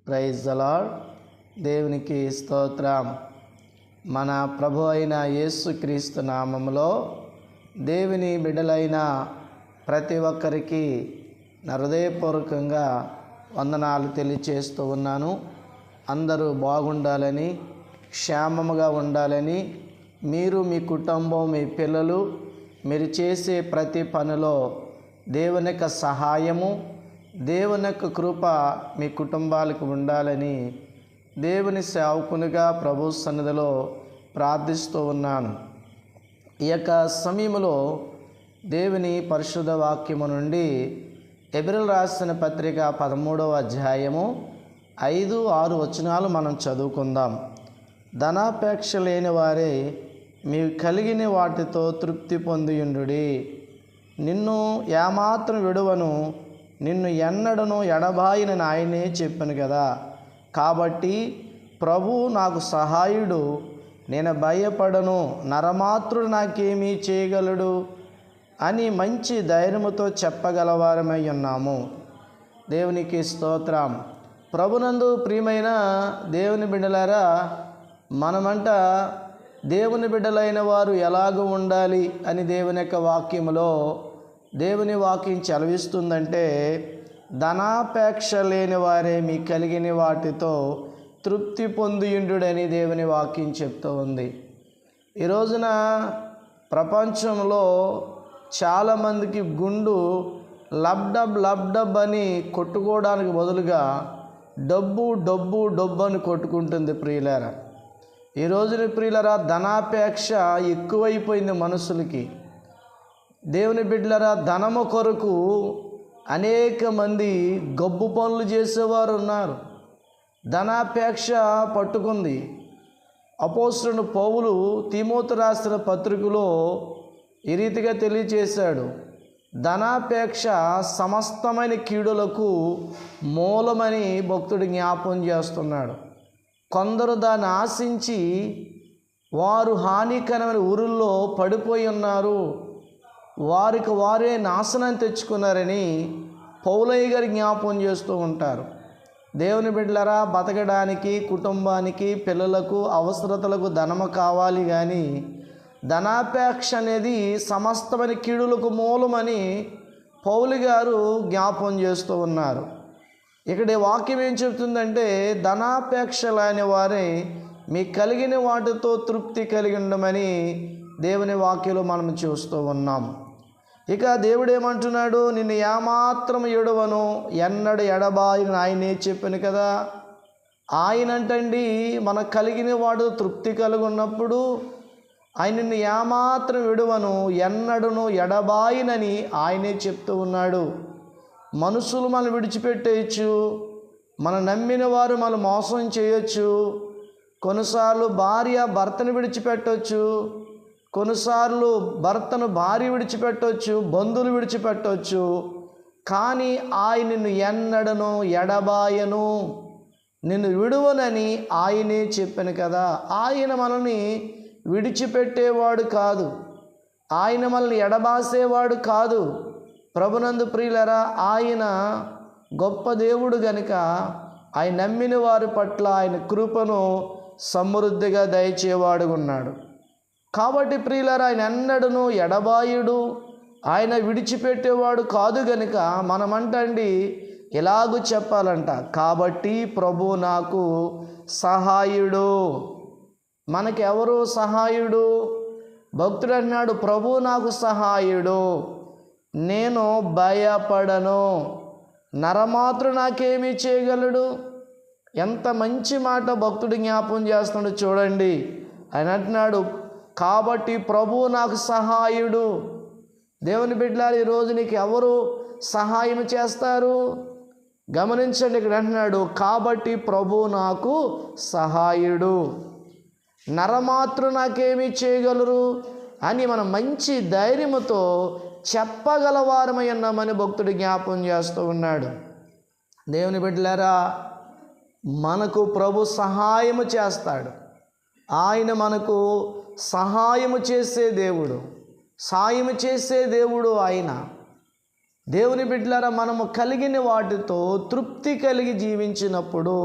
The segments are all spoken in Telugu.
Praise the lord. దేవునికి స్తోత్రం. మన ప్రభు అయిన యేసుక్రీస్తు నామములో దేవుని బిడ్డలైన ప్రతి ఒక్కరికి నా హృదయపూర్వకంగా వందనాలు తెలియచేస్తూ ఉన్నాను. అందరూ బాగుండాలని, క్షేమముగా ఉండాలని, మీరు, మీ కుటుంబం, మీ పిల్లలు, మీరు చేసే ప్రతి పనిలో దేవుని యొక్క సహాయము, దేవుని యొక్క కృప మీ కుటుంబాలకు ఉండాలని దేవుని సేవకునిగా ప్రభు సన్నిధిలో ప్రార్థిస్తూ ఉన్నాను. ఈ యొక్క సమయంలో దేవుని పరిశుద్ధ వాక్యము నుండి హెబ్రీయులకు రాసిన పత్రిక 13వ అధ్యాయము 5-6 వచనాలు మనం చదువుకుందాం. ధనాపేక్ష లేని వారే మీకు కలిగిన వాటితో తృప్తి పొందియుండుడి. నిన్ను ఏమాత్రం విడువను, నిన్ను ఎన్నడను ఎడబాయనని ఆయనే చెప్పాను కదా. కాబట్టి ప్రభువు నాకు సహాయుడు, నేను భయపడను, నరమాత్రుడు నాకేమీ చేయగలడు అని మంచి ధైర్యముతో చెప్పగలవారమై ఉన్నాము. దేవునికి స్తోత్రం. ప్రభునందు ప్రియమైన దేవుని బిడ్డలారా, మనమంట దేవుని బిడ్డలైన వారు ఎలాగ ఉండాలి అని దేవుని యొక్క వాక్యములో దేవుని వాక్యం చదివిస్తుందంటే, ధనాపేక్ష లేని వారే మీ కలిగిన వాటితో తృప్తి పొందియుండుడని దేవుని వాక్యం చెప్తూ ఉంది. ఈ రోజున ప్రపంచంలో చాలామందికి గుండు లబ్డబ్ అని కొట్టుకోవడానికి బదులుగా డబ్బు డబ్బు డబ్బు అని కొట్టుకుంటుంది. ప్రియులారా, ఈ రోజున ప్రియులారా, ధనాపేక్ష ఎక్కువైపోయింది మనుషులకి. దేవుని బిడ్డలారా, ధనము కొరకు అనేక మంది గబ్బు పనులు చేసేవారు ఉన్నారు. ధనాపేక్ష పట్టుకుంది. అపోస్తలుడు పౌలు తిమోతి రాసిన పత్రికలో ఈ రీతిగా తెలియచేశాడు, ధనాపేక్ష సమస్తమైన కీడులకు మూలమని భక్తుడు జ్ఞాపం చేస్తున్నాడు. కొందరు దాన్ని ఆశించి వారు హానికరమైన ఊరుల్లో పడిపోయి ఉన్నారు, వారికి వారే నాశనం తెచ్చుకున్నారని పౌలయ్య గారు జ్ఞాపం చేస్తూ ఉంటారు. దేవుని బిడ్డలారా, బతకడానికి, కుటుంబానికి, పిల్లలకు, అవసరతలకు ధనము కావాలి, కానీ ధనాపేక్ష అనేది సమస్తమైన కీడులకు మూలమని పౌలు గారు జ్ఞాపం చేస్తూ ఉన్నారు. ఇక్కడ వాక్యం ఏం చెప్తుందంటే, ధనాపేక్ష లేని వారే మీకు కలిగిన వాటితో తృప్తి కలిగి ఉండమని దేవుని వాక్యంలో మనం చూస్తూ ఉన్నాం. ఇక దేవుడు ఏమంటున్నాడు, నిన్ను ఏమాత్రం ఎడవను, ఎన్నడు ఎడబాయని ఆయనే చెప్పాను కదా. ఆయన అంటండి, మనకు కలిగిన వాడు తృప్తి కలిగి ఉన్నప్పుడు ఆయన నిన్ను ఏమాత్రం విడువను, ఎన్నడును ఎడబాయినని ఆయనే చెప్తూ ఉన్నాడు. మనుషులు మనం విడిచిపెట్టేయచ్చు, మనం నమ్మిన వారు మనం మోసం చేయొచ్చు, కొన్నిసార్లు భార్య భర్తను విడిచిపెట్టవచ్చు, కొన్నిసార్లు భర్తను భార్య విడిచిపెట్టవచ్చు, బంధువులు విడిచిపెట్టవచ్చు, కానీ ఆయన నిన్ను ఎన్నడను ఎడబాయను, నిన్ను విడువనని ఆయనే చెప్పాను కదా. ఆయన మనల్ని విడిచిపెట్టేవాడు కాదు, ఆయన మనల్ని ఎడబాసేవాడు కాదు. ప్రభునందు ప్రియులరా, ఆయన గొప్ప దేవుడు గనుక ఆయన నమ్మిన వారి పట్ల ఆయన కృపను సమృద్ధిగా దయచేవాడు ఉన్నాడు. కాబట్టి ప్రియులారా, ఆయన ఎన్నడను ఎడబాయుడు, ఆయన విడిచిపెట్టేవాడు కాదు గనుక మనమంటండి ఎలాగూ చెప్పాలంట, కాబట్టి ప్రభు నాకు సహాయుడు. మనకెవరు సహాయుడు? భక్తుడు అన్నాడు, ప్రభు నాకు సహాయుడు, నేను భయపడను, నరమాత్రుడు నాకేమీ చేయగలడు. ఎంత మంచి మాట భక్తుడు జ్ఞాపం చేస్తున్నాడు చూడండి. ఆయన అంటున్నాడు, కాబట్టి ప్రభువు నాకు సహాయుడు. దేవుని బిడ్డలారా, ఈరోజు నీకు ఎవరు సహాయం చేస్తారు? గమనించండి, ఇక్కడ అంటున్నాడు, కాబట్టి ప్రభువు నాకు సహాయుడు, నరమాత్రుడు నాకేమీ చేయగలరు అని మనం మంచి ధైర్యముతో చెప్పగలవారమై ఉన్నామని భక్తుడు జ్ఞాపం చేస్తూ ఉన్నాడు. దేవుని బిడ్డలారా, మనకు ప్రభు సహాయము చేస్తాడు. ఆయన మనకు సహాయము చేసే దేవుడు, సాయము చేసే దేవుడు ఆయన. దేవుని బిడ్డలారా, మనము కలిగిన వాటితో తృప్తి కలిగి జీవించినప్పుడు,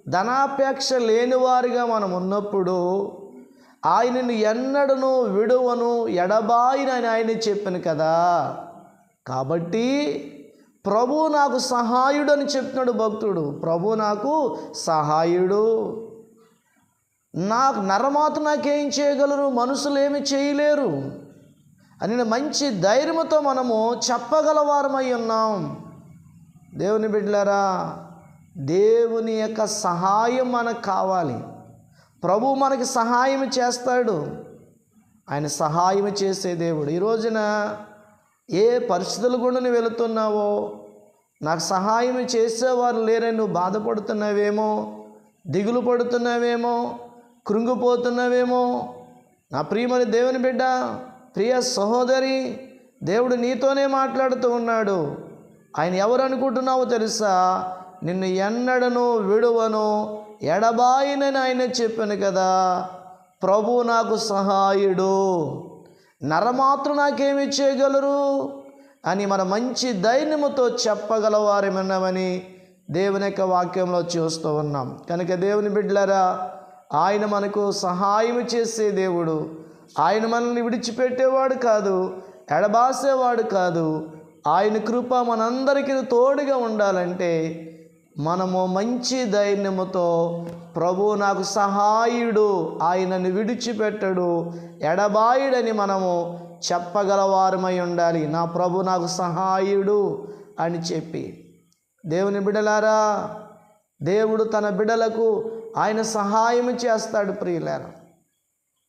ధనాపేక్ష లేనివారిగా మనం ఉన్నప్పుడు, ఆయనను ఎన్నడను విడువను ఎడబాయినని ఆయన చెప్పాను కదా. కాబట్టి ప్రభు నాకు సహాయుడు అని చెప్తున్నాడు భక్తుడు. ప్రభు నాకు సహాయుడు, నాకు నరమాత నాకేం చేయగలరు, మనుషులు ఏమి చేయలేరు అని మంచి ధైర్యంతో మనము చెప్పగలవారమై ఉన్నాం. దేవుని బిడ్డలారా, దేవుని యొక్క సహాయం మనకు కావాలి. ప్రభు మనకి సహాయం చేస్తాడు. ఆయన సహాయం చేసే దేవుడు. ఈ రోజున ఏ పరిస్థితుల గుండా నువ్వు వెళుతున్నావో, నాకు సహాయం చేసేవారు లేరని నువ్వు బాధపడుతున్నావేమో, దిగులు పడుతున్నావేమో, కృంగిపోతున్నావేమో, నా ప్రియమైన దేవుని బిడ్డ, ప్రియ సహోదరి, దేవుడు నీతోనే మాట్లాడుతూ ఉన్నాడు. ఆయన ఎవరు అనుకుంటున్నావో తెలుసా? నిన్ను ఎన్నడను విడువను ఎడబాయినని ఆయన చెప్పాను కదా. ప్రభు నాకు సహాయుడు, నరమాత్రం నాకేమి చేయగలరు అని మన మంచి ధైర్యముతో చెప్పగలవారేమన్నామని దేవుని యొక్క వాక్యంలో చూస్తూ ఉన్నాం. కనుక దేవుని బిడ్డలారా, ఆయన మనకు సహాయం చేసే దేవుడు. ఆయన మనల్ని విడిచిపెట్టేవాడు కాదు, ఎడబాసేవాడు కాదు. ఆయన కృప మనందరికీ తోడుగా ఉండాలంటే మనము మంచి ధైర్యముతో ప్రభు నాకు సహాయుడు, ఆయనను విడిచిపెట్టడు, ఎడబాయుడని మనము చెప్పగలవారమై ఉండాలి. నా ప్రభు నాకు సహాయుడు అని చెప్పి. దేవుని బిడ్డలారా, దేవుడు తన బిడ్డలకు ఆయన సహాయం చేస్తాడు. ప్రియులారా,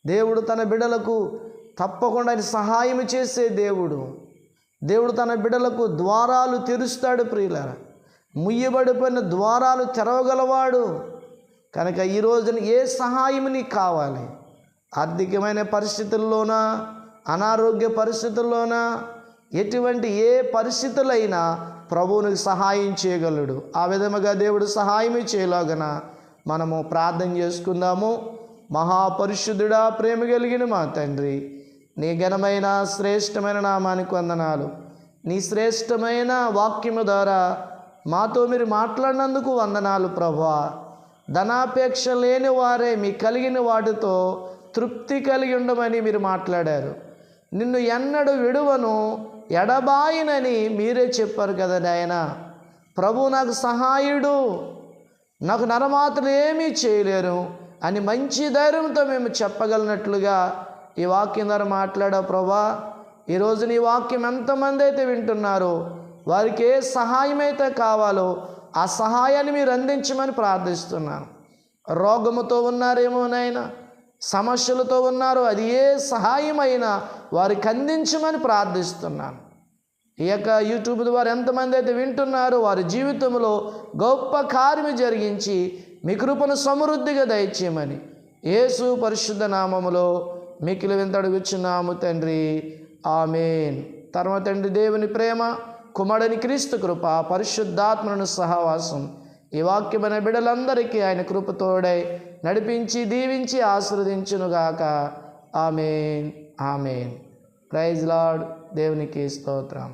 దేవుడు తన బిడ్డలకు తప్పకుండా ఆయన సహాయం చేసే దేవుడు. దేవుడు తన బిడ్డలకు ద్వారాలు తెరుస్తాడు. ప్రియులారా, ముయ్యబడిపోయిన ద్వారాలు తెరవగలవాడు. కనుక ఈ రోజున ఏ సహాయం నీకు కావాలి? ఆర్థికమైన పరిస్థితుల్లోనా, అనారోగ్య పరిస్థితుల్లోనా, ఎటువంటి ఏ పరిస్థితులైనా ప్రభువునికి సహాయం చేయగలడు. ఆ విధముగా దేవుడు సహాయం చేయలాగన మనము ప్రార్థన చేసుకుందాము. మహాపరిశుద్ధుడా, ప్రేమ కలిగిన మా తండ్రి, నీ ఘనమైన శ్రేష్టమైన నామానికి వందనాలు. నీ శ్రేష్టమైన వాక్యము ద్వారా మాతో మీరు మాట్లాడినందుకు వందనాలు ప్రభువా. ధనాపేక్ష లేని వారే మీ కలిగిన వాటితో తృప్తి కలిగి ఉండమని మీరు మాట్లాడారు. నిన్ను ఎన్నడూ విడువను ఎడబాయినని మీరే చెప్పారు కదా నాయన. ప్రభు నాకు సహాయుడు, నాకు నరమాత్రులు ఏమీ చేయలేరు అని మంచి ధైర్యంతో మేము చెప్పగలిగినట్లుగా ఈ వాక్యం ద్వారా మాట్లాడా ప్రభా. ఈరోజు నీ వాక్యం ఎంతమంది అయితే వింటున్నారో వారికి ఏ సహాయం అయితే కావాలో ఆ సహాయాన్ని మీరు అందించమని ప్రార్థిస్తున్నాను. రోగముతో ఉన్నారేమో నాయన, సమస్యలతో ఉన్నారు, అది ఏ సహాయమైనా వారికి అందించమని ప్రార్థిస్తున్నాను. ఈ యొక్క యూట్యూబ్ ద్వారా ఎంతమంది అయితే వింటున్నారో వారి జీవితంలో గొప్ప కార్యము జరిగించి మీ కృపను సమృద్ధిగా దయచేయమని యేసు పరిశుద్ధ నామములో మిక్కిలి వింత అడుగుచున్నాము తండ్రి, ఆమేన్. తర్వాత తండ్రి దేవుని ప్రేమ, కుమారుని క్రీస్తు కృప, పరిశుద్ధాత్మను సహవాసం ఈ వాక్యమైన బిడ్డలందరికీ ఆయన కృపతోడై నడిపించి దీవించి ఆశీర్వదించునుగాక. Amen, amen. Praise Lord. దేవునికి స్తోత్రం.